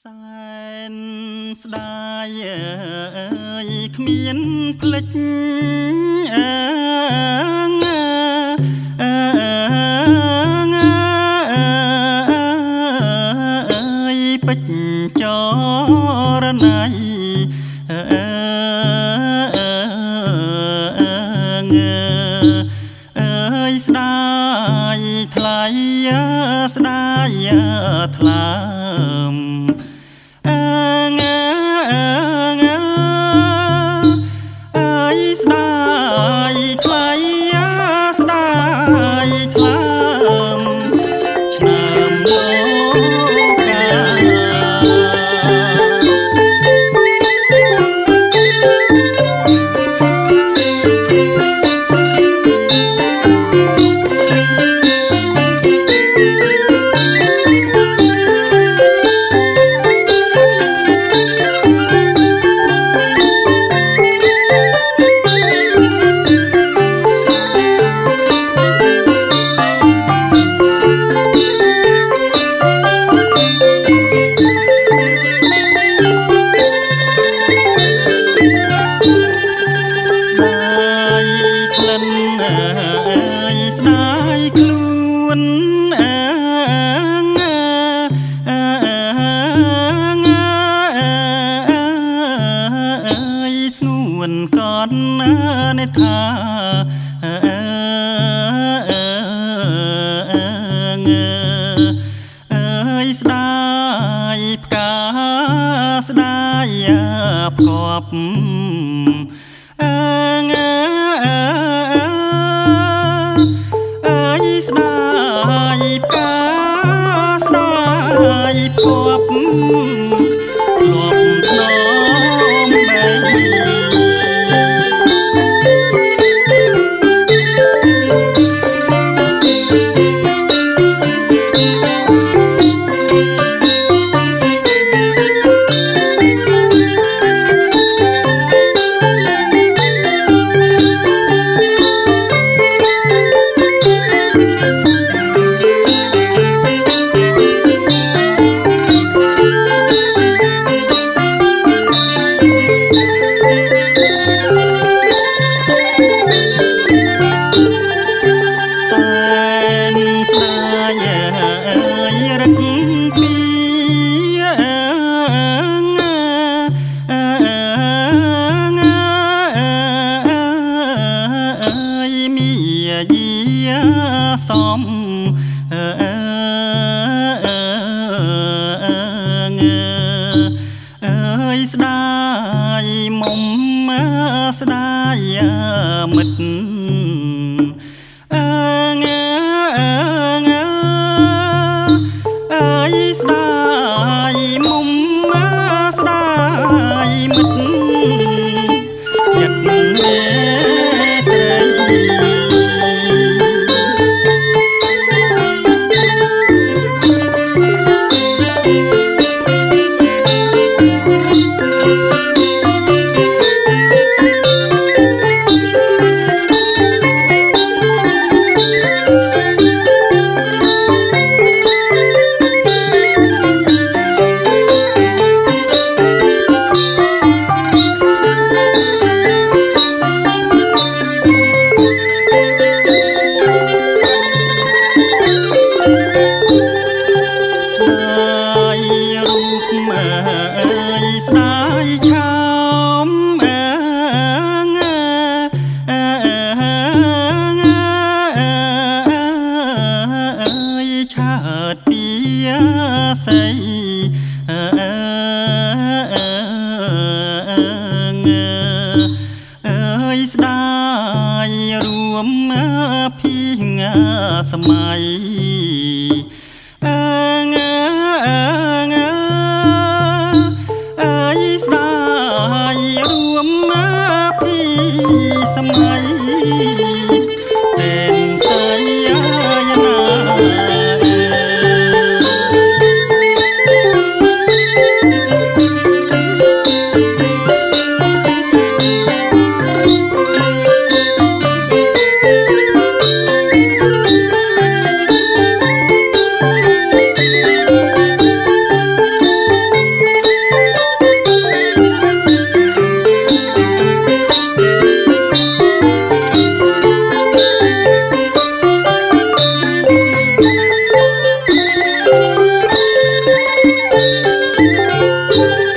សែនស្ដាយគ្មានផ្លិចពេចចរណៃស្ដាយថ្លៃស្ដាយថ្លើមស្ដាយថ្លៃស្ដាយថ្លើមឆ្នាំលោកស្ដាយខ្លួនស្ងួនកននេថាស្ដាយផ្កាស្ដាយផ្គប់ស្ដាយផ្កាស្ដាយភពធ្លាប់ធ្នមសំស្ដាយមុំស្ដាយមិត្តស្ដាយមុំស្ដាយមិត្តចិត្តមេត្រីស្ដាយឆោមឆើតពីស័យស្ដាយរួមភីងសម័យស្ដាយរួមភីសម័យតែនស័យណា ។